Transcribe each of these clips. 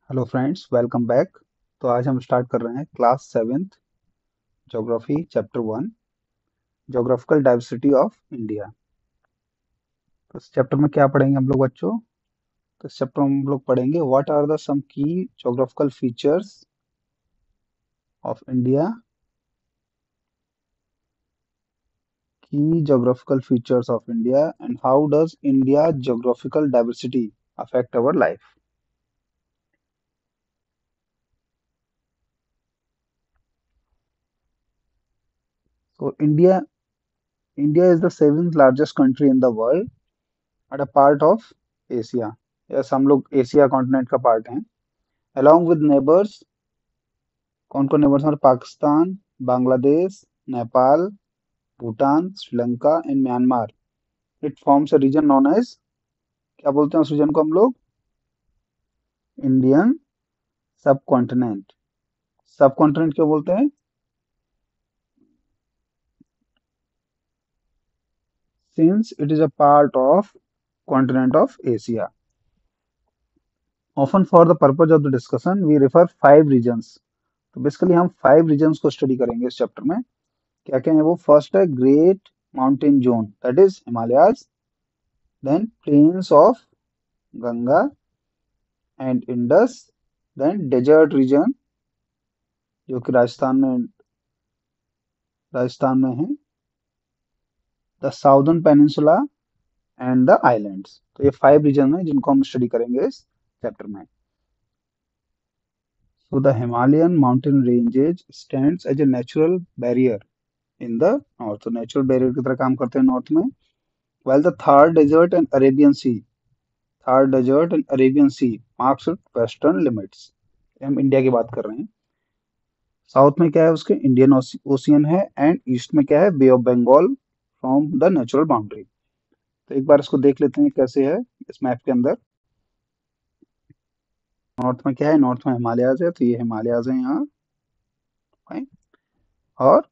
Hello friends, welcome back. तो आज हम स्टार्ट कर रहे हैं class seventh geography chapter one, geographical diversity of India. तो इस चैप्टर में क्या पढ़ेंगे हम लोग बच्चों? तो इस चैप्टर में हम लोग पढ़ेंगे व्हाट आर द सम की ज्योग्राफिकल फीचर्स ऑफ इंडिया, की geographical features of India and how does India geographical diversity affect our life. So India is the seventh largest country in the world and a part of Asia. Yes, हम लोग Asia continent का part हैं। along with neighbors, कौन कौन neighbours हमारे? Pakistan, Bangladesh, Nepal, Bhutan, Sri Lanka and Myanmar. It forms a region known as, क्या बोलते हैं उस रीजन को हम लोग? इंडियन सब कॉन्टिनेंट। सब कॉन्टिनेंट क्यों बोलते हैं? Since it is a part of continent of Asia. Often for the purpose of the discussion we refer five regions. तो बेसिकली हम फाइव रीजन्स को स्टडी करेंगे इस चैप्टर में। क्या क्या है वो? फर्स्ट है great mountain zone, that is Himalayas. Then plains of Ganga and Indus. Then desert region, जो कि राजस्थान में है। The southern peninsula and the islands. तो ये फाइव रीजन है जिनको हम स्टडी करेंगे इस चैप्टर में। So the Himalayan mountain ranges stands as a natural barrier in the north. तो नेचुरल बैरियर की तरह काम करते हैं नॉर्थ में। while the Thar Desert and Arabian Sea marks its western limits। हम इंडिया की बात कर रहे हैं। साउथ में क्या है उसके? इंडियन ओशियन है एंड ईस्ट में क्या है? Bay of Bengal from the natural boundary. तो एक बार इसको देख लेते हैं कैसे है इस मैप के अंदर। नॉर्थ में क्या है? नॉर्थ में हिमालयाज है, तो ये हिमालयाज है यहाँ। right? और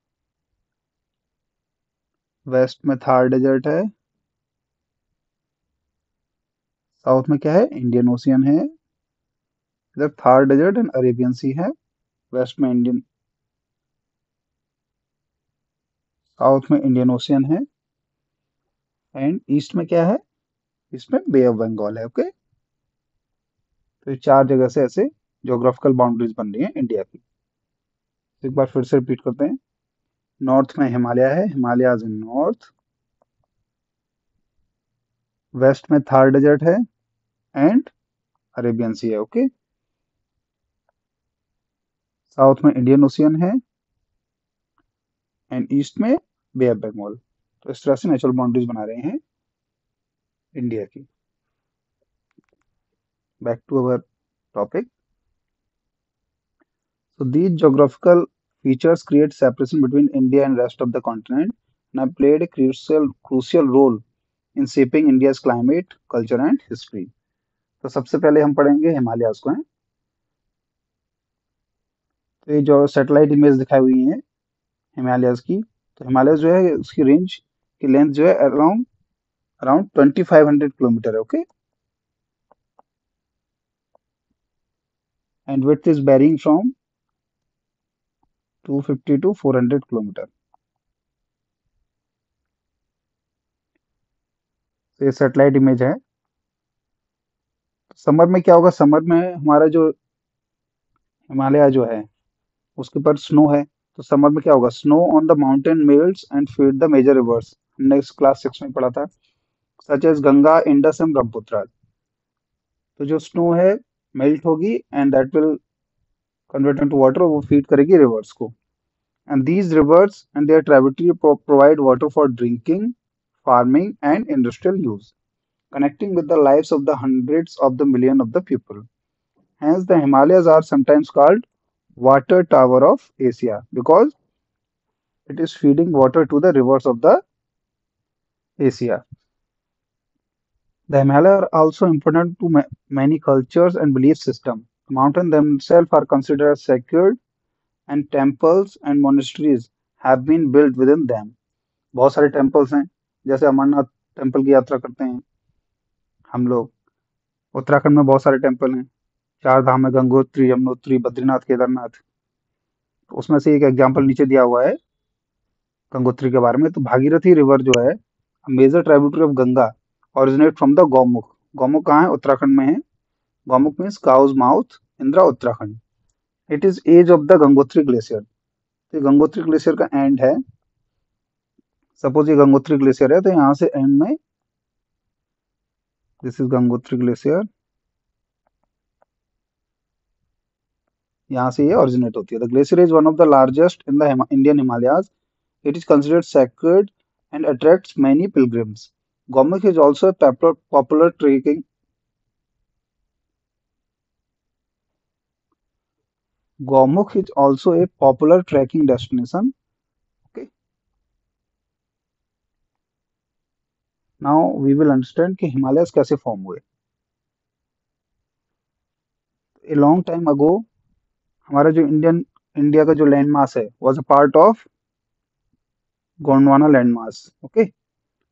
वेस्ट में थार डेजर्ट है। साउथ में क्या है? इंडियन ओशियन है। इधर थार डेजर्ट एंड अरेबियन सी है। वेस्ट में इंडियन, साउथ में इंडियन ओशियन है एंड ईस्ट में क्या है? इसमें बे ऑफ बंगाल है। ओके, तो ये चार जगह से ऐसे ज्योग्राफिकल बाउंड्रीज बन रही है इंडिया की। एक बार फिर से रिपीट करते हैं। नॉर्थ में हिमालय है, हिमालयाज इन नॉर्थ। वेस्ट में थार डेजर्ट है एंड अरेबियन सी है। ओके, साउथ में इंडियन ओशियन है एंड ईस्ट में बे ऑफ बंगाल। तो इस तरह से नेचुरल बाउंड्रीज बना रहे हैं इंडिया की। Back to our topic. So these geographical features create separation between India and rest of the continent and have played a crucial role in shaping India's climate, culture and history। तो सबसे पहले हम पढ़ेंगे हिमालयाज को हैं। तो ये जो सैटेलाइट इमेज दिखाई हुई है हिमालयाज की, तो हिमालयस जो है उसकी रेंज की लेंथ जो है अराउंड अराउंड 2500 किलोमीटर है। Okay, and width is varying from 250 to 400 kilometre. तो ये सैटेलाइट इमेज है। समर में क्या होगा? समर में हमारा जो हिमालय जो है उसके ऊपर स्नो है। तो समर में क्या होगा? Snow on the mountain melts and feed the major rivers. हमने इस क्लास 6 में पढ़ा था, such as Ganga, Indus and Brahmaputra. तो जो स्नो है मेल्ट होगी and that will convert into water, वो फीड करेगी रिवर्स को। And these rivers and their tributary provide water for drinking, farming and industrial use, connecting with the lives of the hundreds of the million of the people. Hence, the Himalayas are sometimes called water tower of Asia because it is feeding water to the rivers of the Asia. The Himalayas are also important to many cultures and belief systems. The mountains themselves are considered as sacred and temples and monasteries have been built within them. बहुत सारे temples हैं, जैसे Amarnath temple की यात्रा करते हैं हम लोग। उत्तराखंड में बहुत सारे टेम्पल हैं। चार धाम है, गंगोत्री, यमुनोत्री, बद्रीनाथ, केदारनाथ। तो उसमें से एक एग्जाम्पल नीचे दिया हुआ है गंगोत्री के बारे में। तो भागीरथी रिवर जो है major tributary of Ganga, originate from the Gaumukh. Gaumukh कहाँ है? उत्तराखंड में है। Gaumukh means cow's mouth, Indira, Uttarakhand. It is edge of the Gangotri glacier. तो ये गंगोत्री ग्लेशियर का एंड है। सपोज ये गंगोत्री ग्लेशियर है, तो यहाँ से एंड में दिस इज गंगोत्री ग्लेशियर, यहाँ से ये ओरिजिनेट होती है। The glacier is one of the largest in the Indian Himalayas. It is considered sacred and attracts many pilgrims. Gomukh is also a popular trekking. Gomukh is also a popular trekking destination. Okay. Now we will understand कि Himalayas कैसे form हुए। A long time ago, हमारा जो India का जो land mass है was a part of Gondwana landmass. Okay,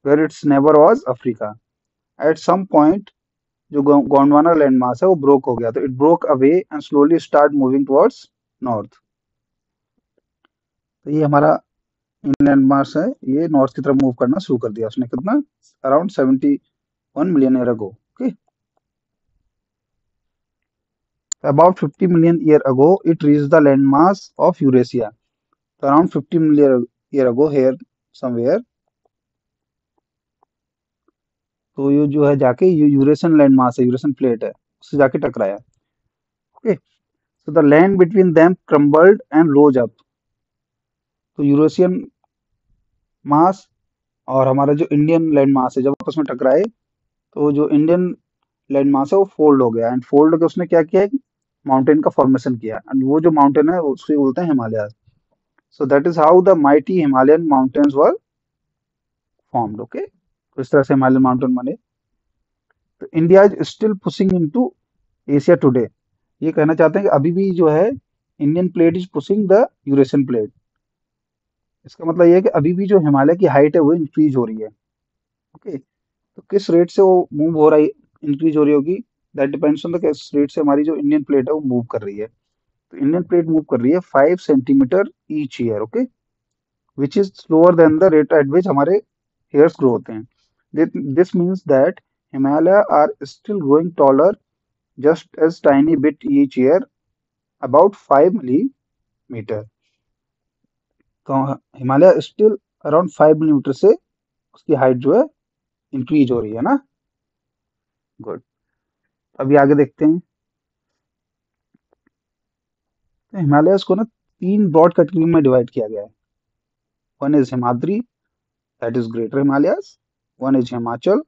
where its neighbor was Africa. At some point, जो Gondwana land mass है वो ब्रोक हो गया, तो it broke away and slowly start moving towards north. तो ये हमारा लैंड मास है, ये नॉर्थ की तरफ मूव करना शुरू कर दिया उसने। कितना? Around 71 million year ago. Okay, about 50 million year ago it reach the land mass of Eurasia. तो around 50 million year ago here somewhere, तो ये जो है जाके ये यूरेशियन लैंड मास है, यूरेशियन प्लेट है, उससे जाके टकराया। Okay, so the land between them crumbled and rose up. तो यूरेशियन मास और हमारा जो इंडियन लैंड मास है जब आपस में टकराए, तो जो इंडियन लैंड मास है वो फोल्ड हो गया, एंड फोल्ड होकर उसने क्या किया? एक माउंटेन का फॉर्मेशन किया, एंड वो जो माउंटेन है उसको बोलते हैं Himalaya. So that is how the mighty Himalayan mountains were formed. Okay, तो इस तरह से हिमालयन माउंटेन बने। तो India is still pushing into Asia today. ये कहना चाहते हैं कि अभी भी जो है Indian plate is pushing the Eurasian plate. इसका मतलब ये है कि अभी भी जो हिमालय की हाइट है वो इंक्रीज हो रही है। ओके, तो किस रेट से वो मूव हो रही, इंक्रीज हो रही होगी, दैट डिपेंड्स ऑन द किस रेट से हमारी जो इंडियन प्लेट है वो मूव कर रही है। तो इंडियन प्लेट मूव कर रही है 5 centimetre each year. Okay, which is slower than the rate at which हमारे हेयर्स ग्रो होते हैं। This means that Himalaya are still growing taller just a tiny bit each year, about 5 millimetre. तो Himalaya still around 5 millimetre से उसकी height जो है increase हो रही है ना। गुड, अभी आगे देखते हैं। तो हिमालयस को ना तीन ब्रॉड कैटेगरी में डिवाइड किया गया है। One is Himadri, that is greater Himalayas. One is Himachal,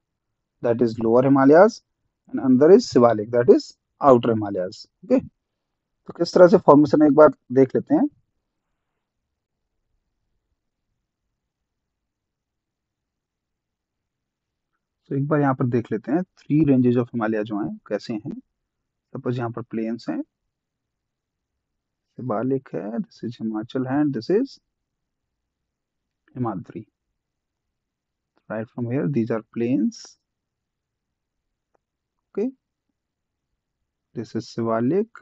that is lower Himalayas. And अंदर is Shivalik, that is outer Himalayas. Okay, तो किस तरह से फॉर्मेशन एक बार देख लेते हैं। तो एक बार यहाँ पर देख लेते हैं थ्री रेंजेस ऑफ हिमालय जो हैं कैसे हैं। सपोज यहाँ पर प्लेन्स हैं, शिवालिक है, दिस इज हिमाचल है, this is Himadri. Right from here, these are plains. Okay, this is Shivalik,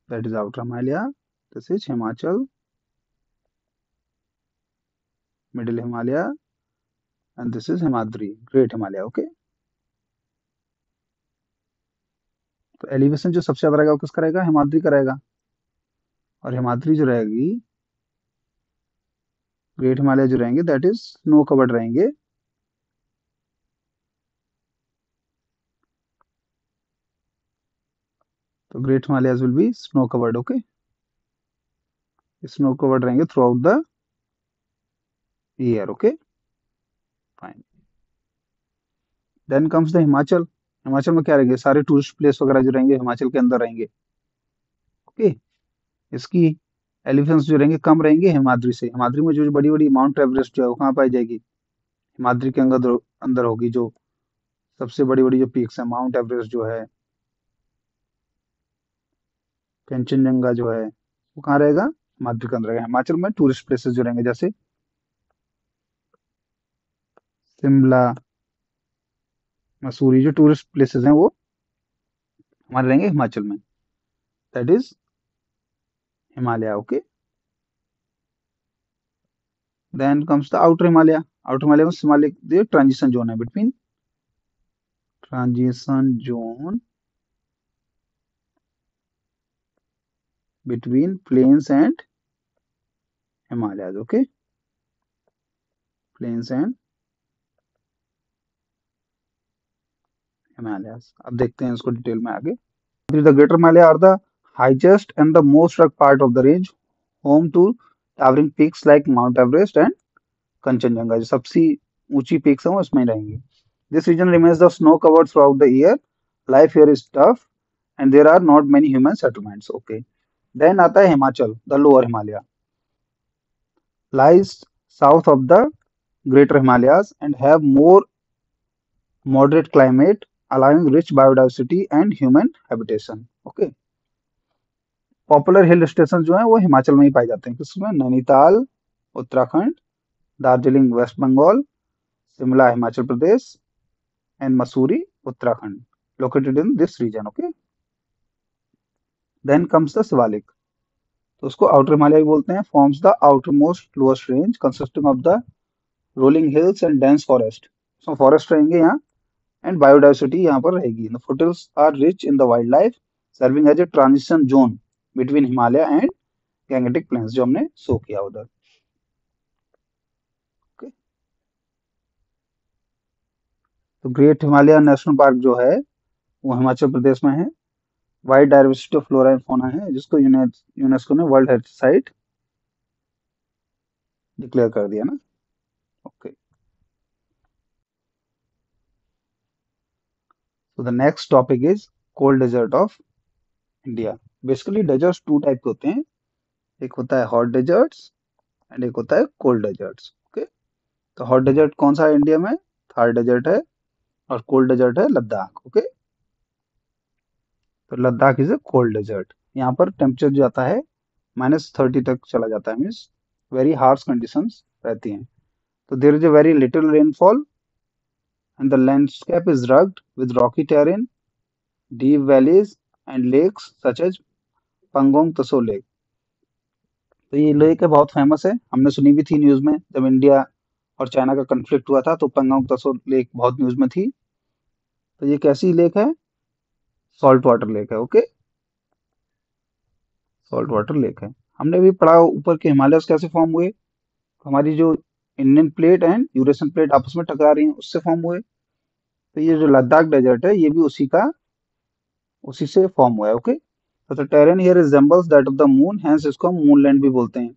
that is outer Himalaya. This is Himachal, middle Himalaya, and this is Himadri, great Himalaya. Okay, तो elevation जो सबसे ज्यादा रहेगा वो किसका रहेगा? हिमाद्री का रहेगा। और हिमाद्री जो रहेगी, ग्रेट हिमालय जो रहेंगे दैट इज स्नो कवर्ड रहेंगे। तो great Himalayas will be snow covered. Okay, snow covered रहेंगे throughout the year. Okay, fine. Then comes the Himachal. Himachal में क्या रहेंगे? सारे टूरिस्ट प्लेस वगैरह जो रहेंगे हिमाचल के अंदर रहेंगे। ओके, इसकी एलिवेशंस जो रहेंगे कम रहेंगे हिमाद्री से। हिमाद्री में जो बड़ी बड़ी माउंट एवरेस्ट जो है वो कहाँ पाई जाएगी? हिमाद्री के अंदर अंदर होगी। जो सबसे बड़ी बड़ी जो पीक्स है, माउंट एवरेस्ट जो है, कंचनजंगा जो है, वो कहाँ रहेगा? हिमाद्री के अंदर रहेगा। हिमाचल में टूरिस्ट प्लेसेस जो रहेंगे जैसे शिमला, मसूरी, जो टूरिस्ट प्लेसेस हैं वो हमारे रहेंगे हिमाचल में, that is Himalaya. Okay, then comes the outer Himalaya. Outer Himalaya में हिमालय ट्रांजिशन जोन है between, transition zone between plains and Himalayas. Okay, plains and Himalayas. अब देखते हैं इसको डिटेल में आगे। The Greater Himalaya are the highest and the most rugged part of the range, home to towering peaks like Mount Everest and Kanchenjunga। जो सबसे ऊंची peaks हैं वो इसमें ही रहेंगी। This region remains the snow covered throughout the year. Life here is tough and there are not many human settlements। Okay. Then आता है Himachal, the lower Himalaya, lies south of the Greater Himalayas and have more moderate climate, allowing rich biodiversity and human habitation। Okay. Popular hill station जो है वो हिमाचल में ही पाए जाते हैं, किसमें? Nainital Uttarakhand, Darjeeling West Bengal, Shimla Himachal Pradesh and Mussoorie Uttarakhand, located in this region. Okay, then comes the Shivalik. तो उसको आउटर हिमालय भी बोलते हैं। Forms the outer most lowest range consisting of the rolling hills and dense forest. So forest रहेंगे यहाँ एंड बायोडाइवर्सिटी यहाँ पर रहेगी। The foothills are rich in the wild life, serving as a transition zone between Himalaya and Gangetic plains, जो हमने show किया उधर। Okay? तो ग्रेट हिमालय नेशनल पार्क जो है वो हिमाचल प्रदेश में है। Wide diversity of flora and fauna है, जिसको यूनेस्को ने वर्ल्ड हेरिटेज साइट डिक्लेयर कर दिया ना। Okay, so the next topic is cold desert of India। Basically deserts two type के होते हैं, एक होता है हॉट डेजर्ट्स एंड एक होता है कोल्ड डेजर्ट्स। ओके, तो हॉट डेजर्ट कौन सा है इंडिया में? थार डेजर्ट है, और कोल्ड डेजर्ट है लद्दाख। ओके, तो Ladakh is a cold desert. यहाँ पर टेम्परेचर जाता है -30 तक चला जाता है, मीन्स वेरी हार्श कंडीशंस रहती हैं। तो there is a very little rainfall and the landscape is rugged with rocky terrain, deep valleys, and lakes such as Pangong Tso Lake। तो ये लेक है बहुत फेमस है, हमने सुनी भी थी न्यूज में, जब इंडिया और चाइना का कन्फ्लिक्ट हुआ था तो पंगोंग तसो लेक बहुत न्यूज में थी। तो ये कैसी लेक है? सॉल्ट वाटर लेक है। ओके, सॉल्ट वाटर लेक है। हमने भी पढ़ा ऊपर के हिमालयस कैसे फॉर्म हुए। हमारी जो Indian plate and Eurasian plate आपस में टकरा रही हैं, उससे फॉर्म हुए। तो ये जो लद्दाख डेजर्ट है ये भी उसी से फॉर्म हुआ है। ओके, तो the terrain here resembles that of the moon, hence इसको हम मूनलैंड भी बोलते हैं।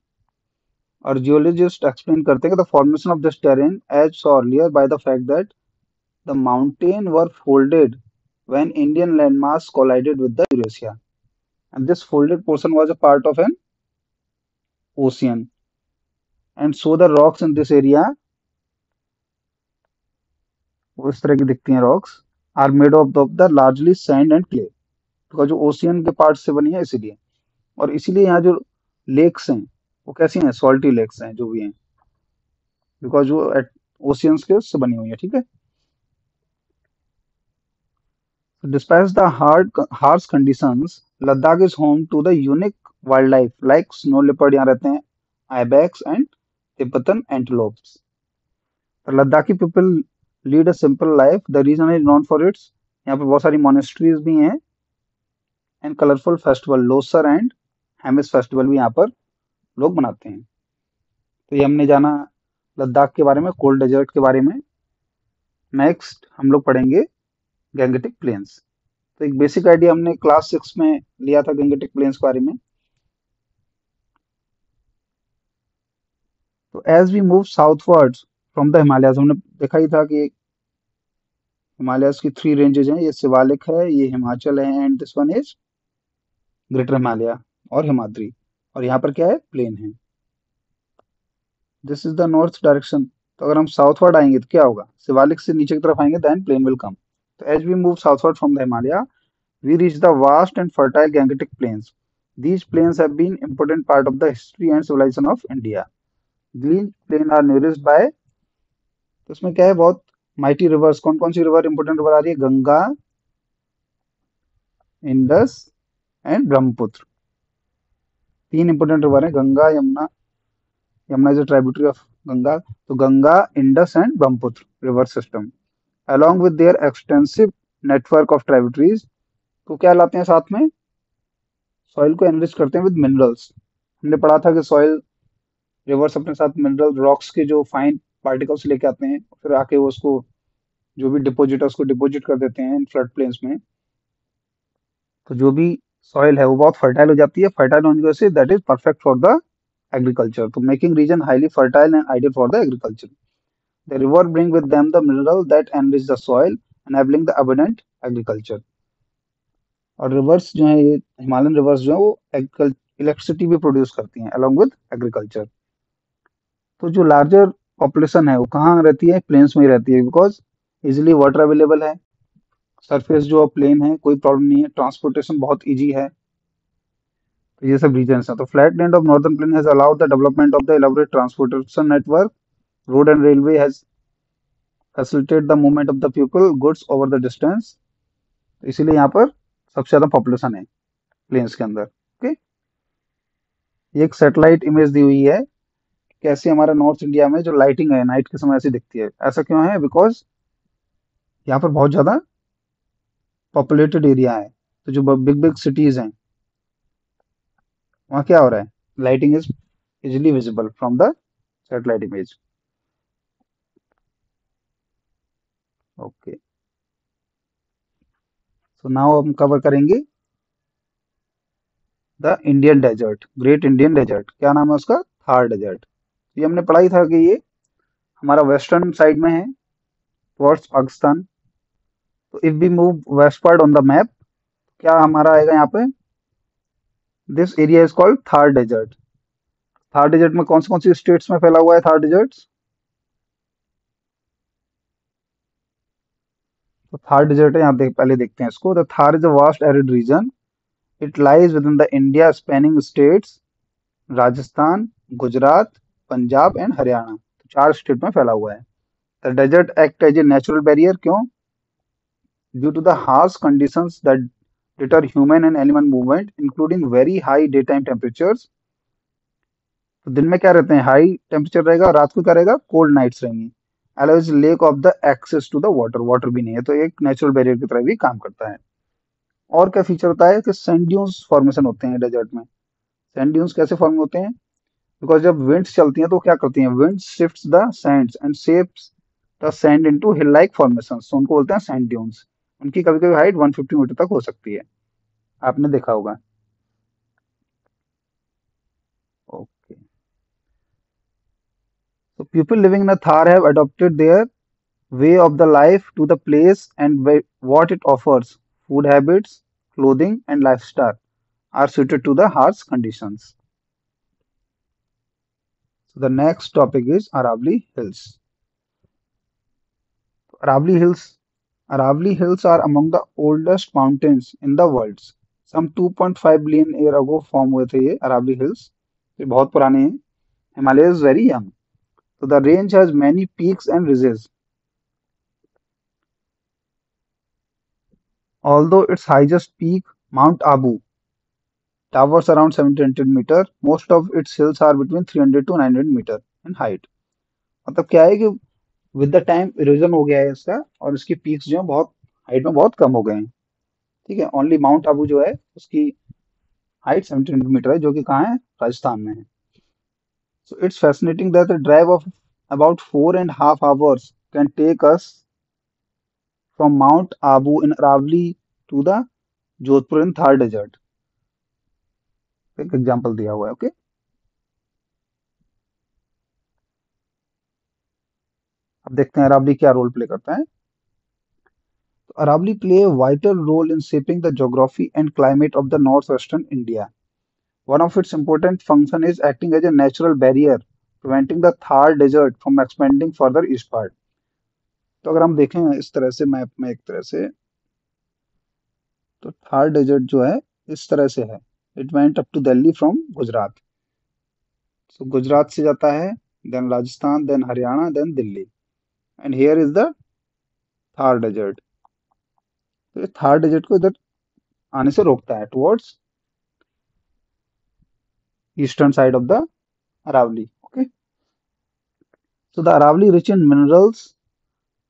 और जियोलॉजिस्ट एक्सप्लेन करते हैं कि the formation of this terrain as saw earlier by the fact that the mountain were folded when Indian landmass collided with the Eurasia, and this folded portion was a part of an ocean, and so the rocks in this area, वो इस तरह की दिखती हैं rocks, are made of the largely sand and clay, because जो ocean के part से बनी है इसीलिए। और इसीलिए यहाँ जो लेक्स हैं वो कैसी हैं? सॉल्टी लेक्स हैं जो भी हैं, बिकॉज वो ओशियंस के उससे बनी हुई है। ठीक है, despite the harsh conditions, Ladakh is home to the unique wild life like snow leopard यहाँ रहते हैं, ibex and Tibetan antelopes. Ladakhi people lead a simple life, the region is known for its, यहाँ पे बहुत सारी मोनेस्ट्रीज भी हैं and colourful festival, Losar and Hemis festival भी यहाँ पर लोग मनाते हैं। तो ये हमने जाना लद्दाख के बारे में, कोल्ड डेजर्ट के बारे में। नेक्स्ट हम लोग पढ़ेंगे गैंगेटिक प्लेन्स। तो एक बेसिक आइडिया हमने क्लास 6 में लिया था गैंगेटिक प्लेन्स के बारे में। तो as we move southwards from the Himalayas, हमने देखा ही था कि हिमालयस की 3 रेंजेज हैं, ये शिवालिक है, ये हिमाचल है, and this one is greater Himalaya और हिमाद्री। और यहाँ पर क्या है? प्लेन है। This is the north direction. तो अगर हम साउथवर्ड आएंगे तो क्या होगा? शिवालिक से नीचे की तरफ आएंगे, देन प्लेन विल कम। तो as we move southward from the Himalaya, we reach the vast and fertile Gangetic Plains. These plains have been important part of the history and civilization of India. These plains are nourished by, तो इसमें क्या है? बहुत mighty rivers. कौन कौन सी river important river आ रही है? गंगा, इंडस एंड ब्रह्मपुत्र। तीन इंपोर्टेंट रिवर है, Ganga Yamuna. Yamuna is a tributary of Ganga. तो Ganga, Indus and Brahmaputra river system along with their extensive network of tributaries, तो क्या लाते हैं साथ में, सॉइल को एनरिच करते हैं विद मिनरल्स। हमने पढ़ा था कि सॉइल, रिवर्स अपने साथ मिनरल रॉक्स के जो फाइन पार्टिकल्स लेके आते हैं, फिर आके वो उसको, जो भी डिपॉजिट है उसको डिपॉजिट कर देते हैं इन फ्लड प्लेन्स में। तो जो भी सॉइल है वो बहुत फर्टाइल हो जाती है। फर्टाइल होने की वजह से that is perfect for the agriculture, तो making region highly fertile and ideal for the agriculture. The river bring with them the mineral that enrich the soil enabling the abundant agriculture. और rivers जो है, ये Himalayan reverse जो है वो electricity भी produce करती हैं अलॉन्ग विद एग्रीकल्चर। तो जो लार्जर पॉपुलेशन है वो कहाँ रहती है, प्लेन्स में ही रहती है, बिकॉज इजिली वाटर अवेलेबल है। सरफेस जो प्लेन है, कोई प्रॉब्लम नहीं है, ट्रांसपोर्टेशन बहुत इजी है। तो ये सब रीजन हैं। तो flat land of northern plain has allowed the development of the elaborate transportation network, road and railway has facilitate the movement of the people goods over the distance. इसीलिए यहाँ पर सबसे ज्यादा पॉपुलेशन है प्लेन्स के अंदर। ओके, ये एक सैटेलाइट इमेज दी हुई है, कैसे हमारा नॉर्थ इंडिया में जो लाइटिंग है नाइट के समय ऐसी दिखती है। ऐसा क्यों है, बिकॉज यहाँ पर बहुत ज्यादा पॉपुलेटेड एरिया है। तो जो बिग बिग सिटीज हैं वहाँ क्या हो रहा है, lighting is easily visible from the satellite image. Okay, so now हम कवर करेंगे the Indian desert, great Indian desert. क्या नाम है उसका, थार डेजर्ट। ये हमने पढ़ा ही था कि ये हमारा वेस्टर्न साइड में है, टुवर्ड्स पाकिस्तान। तो if we move westward on the map, क्या हमारा आएगा यहाँ पे, this area is called Thar desert. Thar desert में कौन सी स्टेट्स में फैला हुआ है थार डेजर्ट। तो थार डेजर्ट है, यहाँ पहले देखते हैं इसको। The Thar is a vast arid region, it lies within the India spanning states Rajasthan, Gujarat, Punjab and Haryana. तो चार स्टेट में फैला हुआ है। The desert act as a natural barrier, क्यों, due to the harsh conditions that deter human and animal movement including very high daytime temperatures। तो दिन में क्या रहते हैं, हाई टेम्परेचर रहेगा, और रात को क्या रहेगा, कोल्ड नाइट्स रहेंगी। Allows lack of the access to the water, water भी नहीं है, तो एक नेचुरल बैरियर की तरह भी काम करता है। और क्या फीचर होता है कि सैंड ड्यून्स फॉर्मेशन होते हैं डेजर्ट में। सैंड ड्यून्स कैसे फॉर्म होते हैं, बिकॉज जब विंड्स चलती हैं तो क्या करती हैं, wind shifts the Sands and shapes the sand into hill like formations, तो उनको बोलते हैं सैंड ड्यून्स। उनकी कभी कभी हाइट 150 मीटर तक हो सकती है, आपने देखा होगा। Okay, so people living in the Thar have adopted their way of the life to the place and what it offers. Food habits, clothing, and lifestyle are suited to the harsh conditions. So the next topic is Aravali Hills. Aravali Hills. Aravali Hills are among the oldest mountains in the world. Some 2.5 billion year ago form हुए थे ये Aravali Hills. ये बहुत पुराने हैं. Himalaya is very young. So the range has many peaks and ridges. Although its highest peak, Mount Abu, towers around 1700 meter, most of its hills are between 300 to 900 meter in height। मतलब क्या है कि with the time erosion हो गया है इसका, और इसकी पीक्स जो है बहुत हाइट में बहुत कम हो गए हैं। ठीक है, ओनली माउंट आबू जो है उसकी हाइट 1700 मीटर है, जो कि कहाँ है, राजस्थान में है। So it's fascinating that the drive of about 4.5 hours can take us from Mount Abu in Aravalli to the Jodhpur in Thar desert. एक एग्जाम्पल दिया हुआ है। ओके, अब देखते हैं अरावली क्या रोल प्ले करता है। तो Aravalli play a vital role in shaping the geography and climate of the northwestern India. One of its important functions is acting as a natural barrier, preventing the Thar Desert from expanding further eastward. तो अगर हम देखें इस तरह से map में, एक तरह से, तो थार डेजर्ट जो है इस तरह से है। It went up to Delhi from Gujarat. So Gujarat से जाता है, then Rajasthan, then Haryana, then Delhi, and here is the Thar desert. तो थार डेजर्ट को इधर आने से रोकता है, towards eastern side of the Aravalli. Okay, so the Aravali, rich in minerals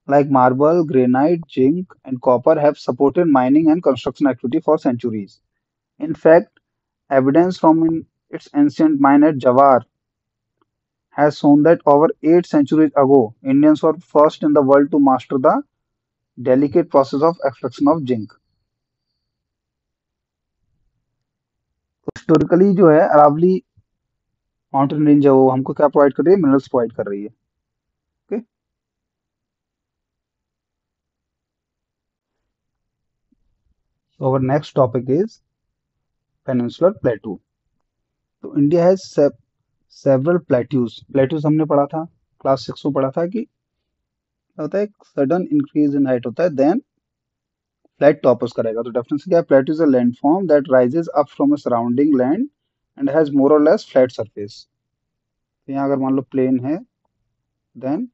like marble, granite, zinc, and copper, have supported mining and construction activity for centuries. In fact, evidence from its ancient mine at Jawar has shown that over 8 centuries ago, Indians were first in the world to master the delicate process of extraction of zinc. Historically जो है Aravalli mountain range है वो हमको क्या provide कर रही है, minerals provide कर रही है। Okay, so our next topic is peninsular plateau. तो इंडिया हैज सेवरल प्लेट्यूज हमने पढ़ा था, क्लास 6 में पढ़ा था कि क्या होता है, एक सडन इंक्रीज इन हाइट होता है, देन फ्लैट टॉप उसका रहेगा। तो डेफिनेशन क्या है, plateau is a landform that rises up from a surrounding land and has more or less flat surface. तो यहाँ अगर मान लो प्लेन है, देन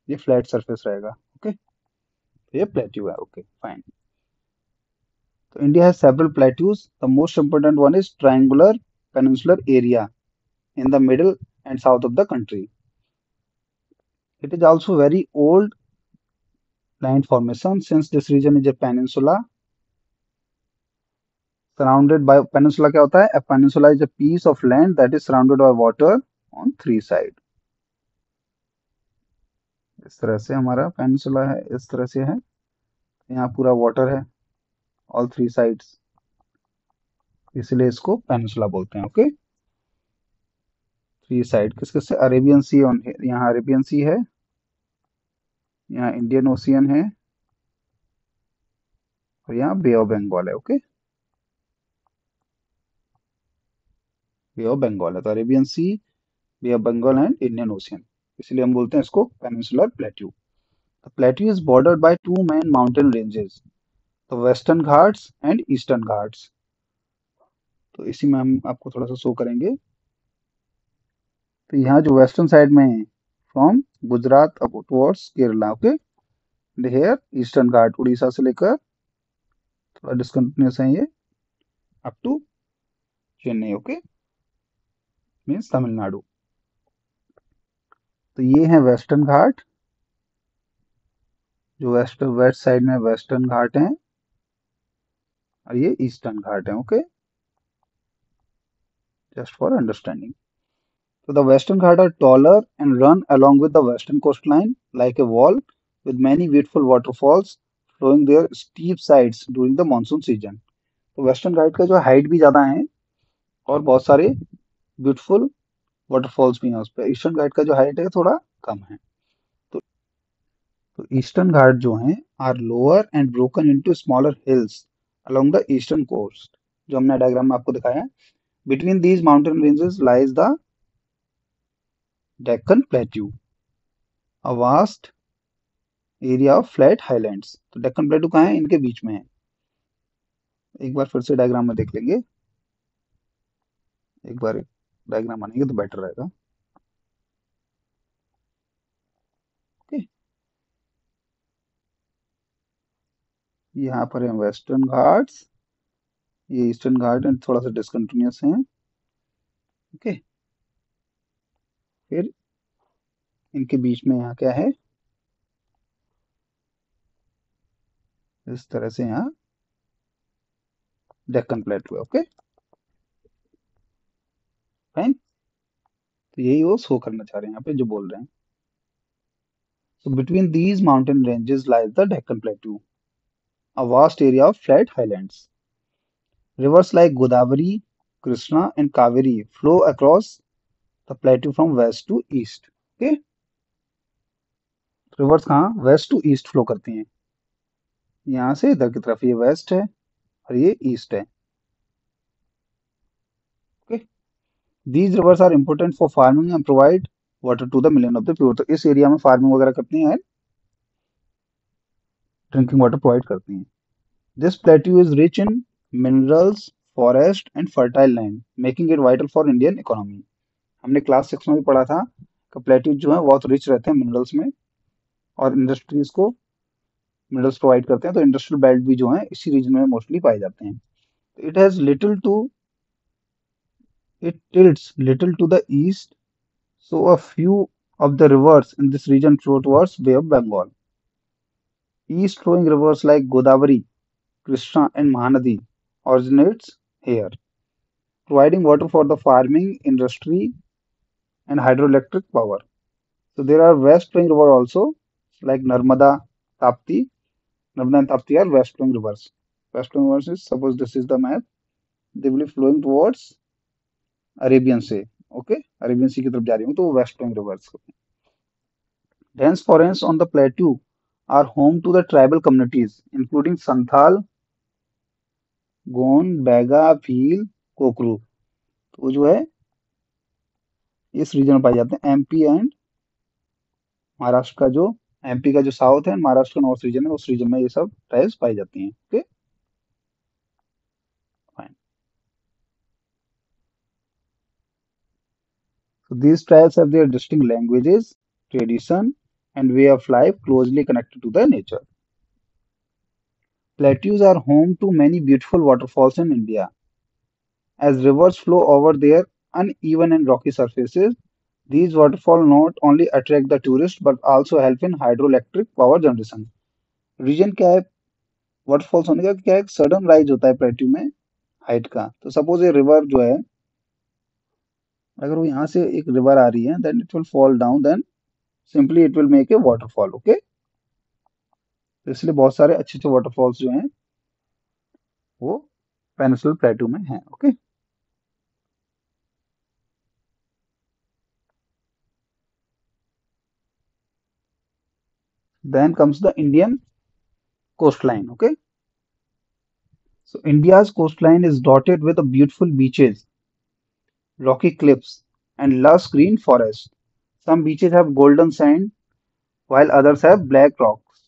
ये फ्लैट सरफेस रहेगा। ओके, तो ये प्लेट्यू है। Okay fine. तो India has several plateaus, the most important one is triangular peninsular area in the middle and south of the country. It is also very old land formation since this region is a peninsula surrounded by, peninsula क्या होता है, a peninsula is a piece of land that is surrounded by water on three side। इस तरह से हमारा peninsula है, इस तरह से है, यहाँ पूरा वाटर है ऑल थ्री साइड्स, इसलिए इसको पेनिनसुला बोलते हैं। ओके, थ्री साइड किस किस से, अरेबियन सी ऑन, यहाँ अरेबियन सी है, यहाँ इंडियन ओशियन है, और यहाँ बे ऑफ बंगाल है। ओके, बे ऑफ बंगाल है, तो Arabian sea, bay of Bengal and Indian ocean, इसलिए हम बोलते हैं इसको peninsular plateau. The plateau is bordered by two main mountain ranges, the Western Ghats and Eastern Ghats. तो इसी में हम आपको थोड़ा सा शो करेंगे। तो यहाँ जो वेस्टर्न साइड में है, from Gujarat up towards Kerala, okay, hair eastern घाट उड़ीसा से लेकर, थोड़ा डिस्कंटिन्यूस है ये, up to Chennai. Okay, means Tamil Nadu. तो ये है वेस्टर्न घाट, जो वेस्ट साइड में वेस्टर्न घाट है, और ये ईस्टर्न घाट है। Okay, just for understanding. So the Western Ghats are taller and run along with the western coastline like a wall, with many beautiful waterfalls flowing their steep sides during the monsoon season. तो western घाट का जो height भी ज्यादा है और बहुत सारे beautiful waterfalls भी हैं उस पर। ईस्टर्न घाट का जो हाइट है थोड़ा कम है। तो ईस्टर्न घाट जो हैं are lower and broken into smaller hills along the eastern coast, जो हमने डायग्राम में आपको दिखाया है। Between these mountain ranges lies the Deccan plateau, a vast area of flat highlands. तो डेक्कन प्लेटू कहाँ है, इनके बीच में है। एक बार फिर से डायग्राम में देख लेंगे, एक बार डायग्राम बनेंगे तो बेटर रहेगा। ओके, यहाँ पर है वेस्टर्न घाट्स, ये ईस्टर्न घाट एंड थोड़ा सा डिसकंटिन्यूस है। ओके, फिर इनके बीच में यहाँ क्या है, इस तरह से यहाँ डेक्कन प्लेटू है। ओके फाइन, तो यही वो शो करना चाह रहे हैं यहाँ पे जो बोल रहे हैं। So between these mountain ranges lies the Deccan Plateau, a vast area of flat highlands. Rivers like Godavari, Krishna, and Kaveri flow across the plateau from west to east. Okay, reverse कहाँ, waste to east flow करती हैं, यहाँ से इधर की तरफ, ये waste है और ये ईस्ट है। Okay, these rivers are important for farming and provide water to the million of the people. तो इस एरिया में फार्मिंग वगैरह करती हैं, ड्रिंकिंग वाटर प्रोवाइड करती हैं। This plateau is rich in minerals, forest and fertile land, making it vital for Indian economy. हमने class 6 में भी पढ़ा था कि प्लेट्यू जो है बहुत रिच रहते हैं मिनरल्स में, और इंडस्ट्रीज को मिनरल्स प्रोवाइड करते हैं। तो इंडस्ट्रियल बेल्ट भी जो है इसी रीजन में मोस्टली पाए जाते हैं। It has little to It tilts little to the east, so a few of the rivers in this region flow towards Bay of Bengal. East-flowing rivers like Godavari, Krishna, and Mahanadi originates here, providing water for the farming, industry, and hydroelectric power. So there are west-flowing rivers also, like Tapti. Narmada and Tapti are west-flowing rivers. West-flowing rivers is, suppose this is the map, they will be flowing towards Arabian Sea. Okay, Arabian Sea की तरफ जा रही हूँ तो वो west-flowing rivers. Dense forests on the plateau are home to the tribal communities, including Santhal, Gond, Baiga, Bhil, कोकरू। तो वो जो है इस रीजन में पाए जाते हैं। एमपी एंड महाराष्ट्र का जो एमपी का जो साउथ है, महाराष्ट्र का नॉर्थ रीजन है, उस रीजन में ये सब ट्राइब्स पाई जाती हैं। Okay, fine. So these tribes have their distinct languages, tradition, and way of life closely connected to the nature. Plateaus are home to many beautiful waterfalls in India. As rivers flow over their uneven and rocky surfaces, these waterfalls not only attract the tourists but also help in hydroelectric power generation. Region क्या है waterfalls होने का, क्या है, sudden rise होता है plateau में height का। तो सपोज ये रिवर जो है, अगर वो यहाँ से एक रिवर आ रही है, then it will fall down, then simply it will make a waterfall. Okay, तो इसलिए बहुत सारे अच्छे अच्छे वाटरफॉल्स जो हैं वो पेनिनसुलर प्लेट्यू में हैं। Okay, then comes the Indian coastline. Okay, so India's coastline is dotted with beautiful beaches, rocky cliffs, and lush green forests. Some beaches have golden sand, while others have black rocks.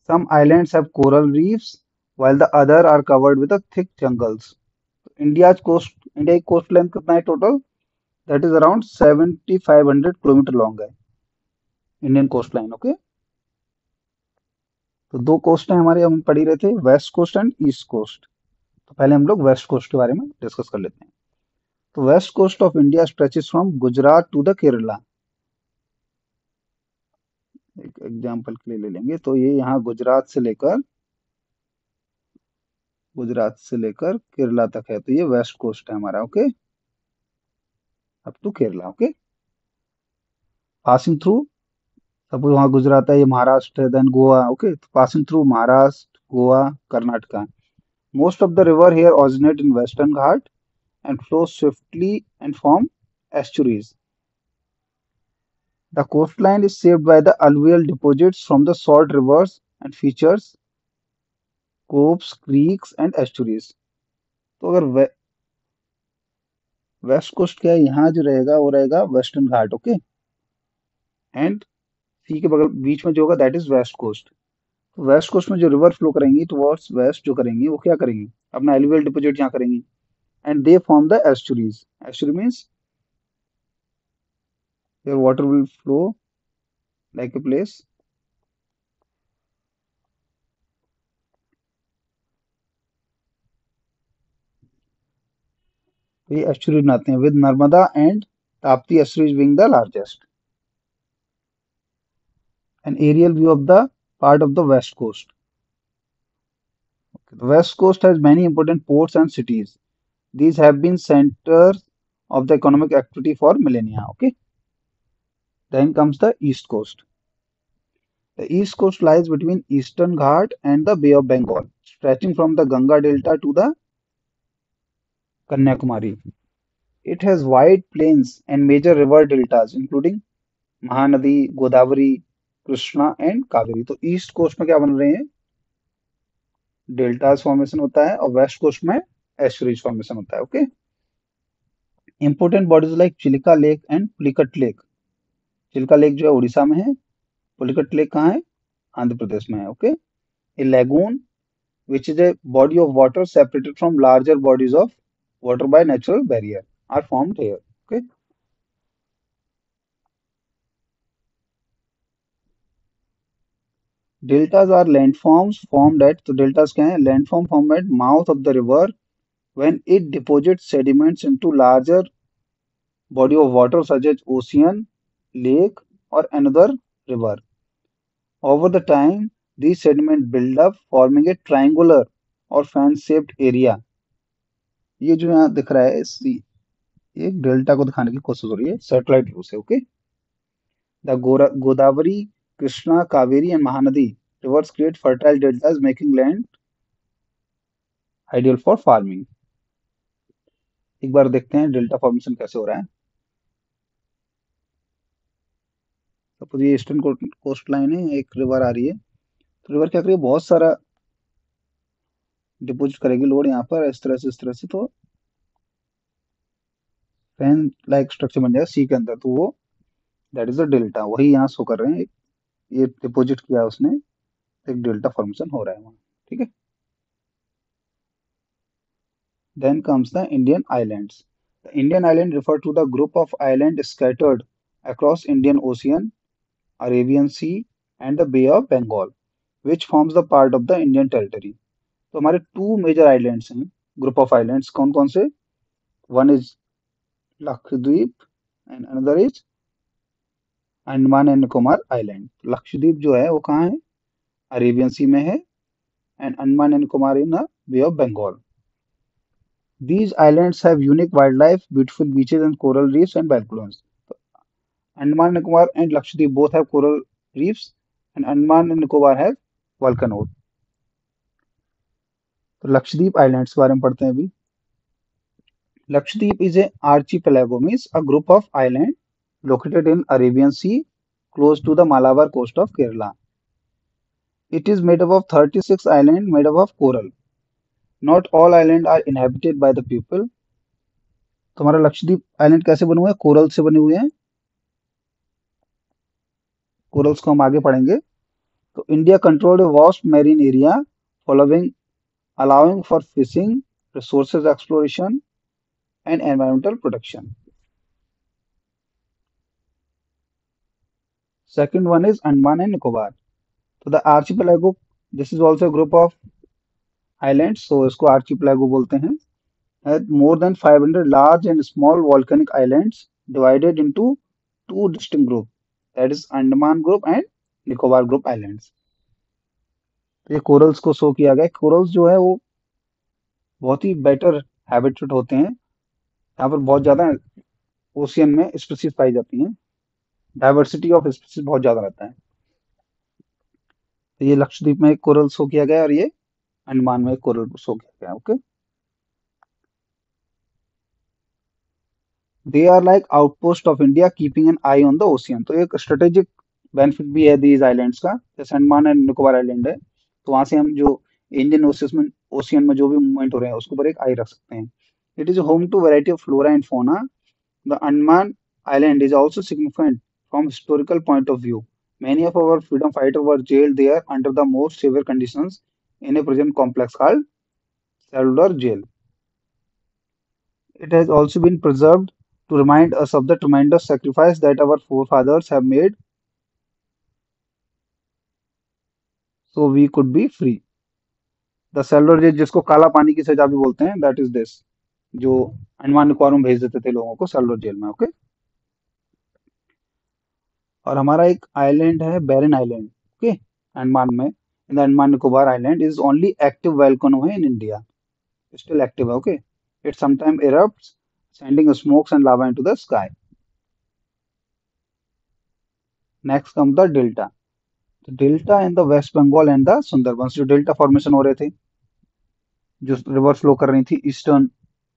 Some islands have coral reefs, while the other are covered with a thick jungles. India की coast length कितना है total? That is around 7,500 kilometre long है Indian coast line. Okay, तो दो coast है हमारे, हम पढ़ी रहे थे, west coast and east coast. तो पहले हम लोग वेस्ट कोस्ट के बारे में डिस्कस कर लेते हैं। तो west coast of India stretches from Gujarat to the Kerala. एक एग्जांपल के लिए ले लेंगे तो ये यहाँ गुजरात से लेकर केरला तक है, तो ये वेस्ट कोस्ट है हमारा। Okay, up to Kerala. Okay, passing through, suppose वहाँ गुजरात है, ये महाराष्ट्र है, देन गोवा। ओके, तो passing through Maharashtra, Goa, Karnataka. Most of the river here originate in western Ghat and flow swiftly and form estuaries. The coastline is shaped by the alluvial deposits from the salt rivers and features coves, creeks and estuaries. तो अगर west coast क्या है, यहाँ जो रहेगा वो रहेगा western Ghat. Okay, and सी के बगल बीच में जो होगा दैट इज वेस्ट कोस्ट। तो वेस्ट कोस्ट में जो रिवर फ्लो करेंगी टुवर्ड्स वेस्ट जो करेंगी, वो क्या करेंगी, अपना एलुवियल डिपोजिट यहाँ करेंगी, and they form the estuaries. Estuary means your water will flow like a place. तो ये एस्चुरी बनाते हैं, with Narmada and Tapti estuaries being the largest. An aerial view of the part of the west coast. The west coast has many important ports and cities. These have been centers of the economic activity for millennia. Okay. Then comes the east coast. The east coast lies between Eastern Ghat and the Bay of Bengal, stretching from the Ganga Delta to the Kanyakumari. It has wide plains and major river deltas, including Mahanadi, Godavari, Krishna and Kaveri. तो east coast में क्या बन रहे हैं, deltas formation होता है, और west coast में एस्चुरीज फॉर्मेशन होता है। Okay, important bodies like Chilika lake and Pulicat lake. Chilika lake जो है उड़ीसा में है, पुलिकट लेक कहाँ है, आंध्र प्रदेश में है। Okay, A lagoon which is a body of water separated from larger bodies of water by natural barrier are formed here. Okay, deltas are landforms formed at, तो deltas क्या है? Landform form at mouth of the river when it deposits sediments into larger body of water such as ocean, lake, or another river. Over the time, these sediments build up, forming a triangular or fan-shaped area. ये जो यहाँ दिख रहा है ये delta को दिखाने की कोशिश हो रही है सैटेलाइट व्यू से. Okay. The Godavari, Krishna, Kaveri and Mahanadi rivers create fertile deltas, making land ideal for farming. एक बार देखते हैं डेल्टा फॉर्मेशन कैसे हो रहा है. सपोज ये ईस्टर्न कोस्ट लाइन है, एक रिवर आ रही है, तो रिवर क्या करेगी? बहुत सारा डिपोजिट करेगी लोड यहाँ पर, इस तरह से तो फैन लाइक स्ट्रक्चर बन जाएगा सी के अंदर. तो वो दैट इज द डेल्टा, वही यहाँ शो कर रहे हैं. ये डिपोजिट किया है उसने, एक डेल्टा फॉर्मेशन हो रहा है वहाँ. ठीक है. Then comes the Indian islands. The Indian island refer to the group of island scattered across Indian ocean, Arabian sea and the bay of Bengal which forms the part of the Indian territory. तो हमारे two major islands हैं, group of islands. कौन कौन से? One is Lakshadweep and another is Andaman and Nicobar island. Lakshadweep जो है वो कहाँ है? अरेबियन सी में है. And Andaman and Nicobar in bay of Bengal. These islands have unique wildlife, beautiful beaches and coral reefs and balconies. Andaman and Nicobar and Lakshadweep both have coral reefs, and Andaman and Nicobar have volcanoes. तो Lakshadweep islands के बारे में पढ़ते हैं अभी. Lakshadweep is a archipelago, means a group of islands located in Arabian Sea close to the Malabar coast of Kerala. It is made up of 36 islands made up of coral. Not all islands are inhabited by the people. तो हमारा Lakshadweep island कैसे बने हुए हैं? Coral से बने हुए हैं. कोरल्स को हम आगे पढ़ेंगे. तो India controlled a vast marine area following allowing for fishing, resources exploration and environmental protection. Second one is Andaman and Nicobar. तो the archipelago, this is also a group of islands, so इसको archipelago बोलते हैं. Had more than 500 large and small volcanic islands divided into two distinct groups, that is Andaman group and Nicobar group islands. तो ये corals को show किया गया. Corals जो है वो बहुत ही बेटर हैबिटेट होते हैं. यहाँ पर बहुत ज्यादा ओशियन में स्पीसीज पाई जाती हैं. डाइवर्सिटी ऑफ स्पीसीज बहुत ज्यादा रहता है. तो ये लक्षद्वीप में एक कोरल शो किया गया और ये अंडमान में एक कोरल शो किया गया. Okay. They are like outpost of India keeping an eye on the ocean. तो एक स्ट्रेटेजिक बेनिफिट भी है दीज आइलैंड्स का. जैसे अंडमान एंड निकोबार आइलैंड है, तो वहां से हम जो इंडियन ओशियन में जो भी मूवमेंट हो रहे हैं उसके ऊपर एक आई रख सकते हैं. It is home to variety of flora and fauna. The Andaman island is also significant from historical point of view. Many of our freedom fighters were jailed there under the most severe conditions in a prison complex called Salvador Jail. It has also been preserved to remind us of the tremendous sacrifice that our forefathers have made so we could be free. The Salvador Jail, जिसको काला पानी की सजा भी बोलते हैं, that is this, जो अंडमान निकोबार में भेज देते थे लोगों को सैल्वडोर जेल में. ओके. और हमारा एक आइलैंड है बैरन आइलैंड. ओके. अंडमान में, in the Andaman Nicobar island is only active volcano है इन इंडिया. स्टिल एक्टिव है. Okay. It sometime erupts sending smokes and lava into the sky. Next comes the delta. The delta in the West Bengal and the Sundarbans, जो delta formation हो रहे थे, जो river flow कर रही थी eastern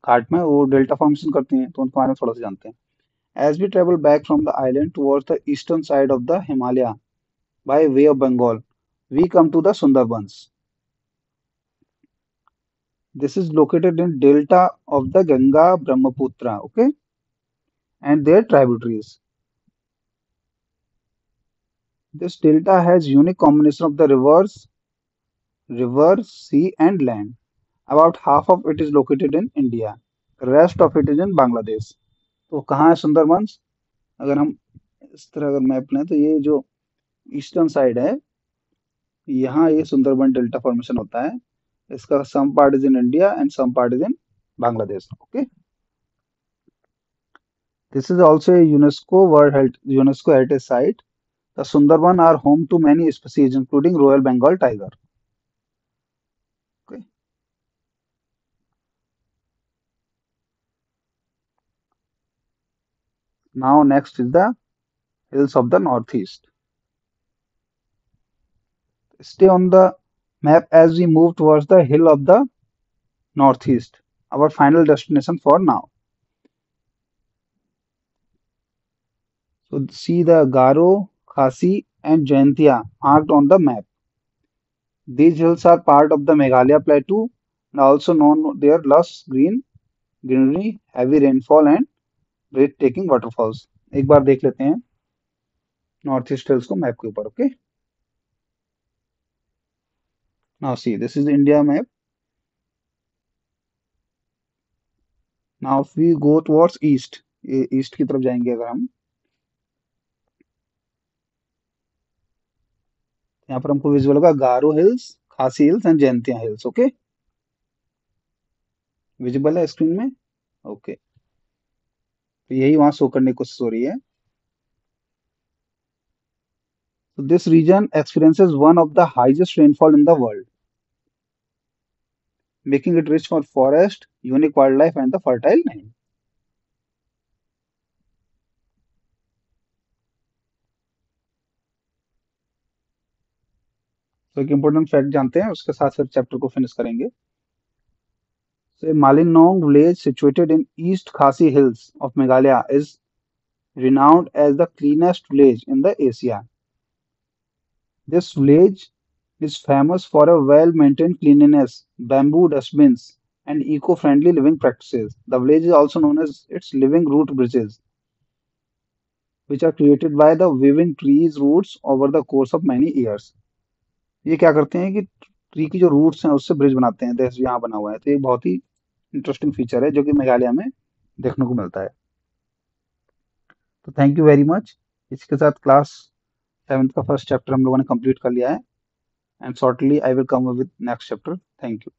घाट में, वो डेल्टा फॉर्मेशन करती हैं. तो उनके बारे में थोड़ा सा जानते हैं. As we travel back from the island towards the eastern side of the Himalaya by way of Bengal, we come to the Sundarbans. This is located in delta of the Ganga Brahmaputra, okay, and their tributaries. This delta has unique combination of the river, sea, and land. About half of it is located in India. The rest of it is in Bangladesh. तो कहाँ है सुंदरबंस? अगर हम इस तरह अगर map लें तो ये जो ईस्टर्न साइड है, यहाँ ये सुंदरबन डेल्टा फॉर्मेशन होता है। इसका some part is in India and some part is in Bangladesh. Okay, this is also a UNESCO heritage site. The Sundarban are home to many species, including Royal Bengal tiger. Okay. Now next is the hills of the northeast. Stay on the map as we move towards the hill of the northeast, our final destination for now. So see the Garo, Khasi and Jaintia marked on the map. These hills are part of the Meghalaya Plateau and also known their lush greenery, heavy rainfall and breathtaking waterfalls. एक बार देख लेते हैं north east hills को map के ऊपर. Okay, now see this is India map. Now we go towards east, east की तरफ जाएंगे अगर हम, यहाँ पर हमको विजुअल होगा गारो हिल्स, खासी hills and Jaintia hills. Okay, visible है स्क्रीन में. ओके, तो यही वहां शो करने की कोशिश हो रही है. So this region experiences one of the highest rainfall in the world, making it rich for forest, unique wildlife and the fertile land. तो एक इम्पोर्टेंट फैक्ट जानते हैं, उसके साथ फिर चैप्टर को फिनिश करेंगे. So Malinong village situated in East Khasi Hills of Meghalaya is renowned as the cleanest village in the Asia. This village is famous for a well-maintained cleanliness, bamboo dustbins, and eco-friendly living practices. The village is also known as its living root bridges, which are created by the weaving trees roots over the course of many years. ये क्या करते हैं कि tree की जो roots हैं उससे bridge बनाते हैं, जैसे यहाँ बना हुआ है. तो ये बहुत ही इंटरेस्टिंग फीचर है जो कि मेघालय में देखने को मिलता है. तो थैंक यू वेरी मच. इसके साथ क्लास 7th का फर्स्ट चैप्टर हम लोगों ने कंप्लीट कर लिया है. And shortly I will come up with next chapter. Thank you.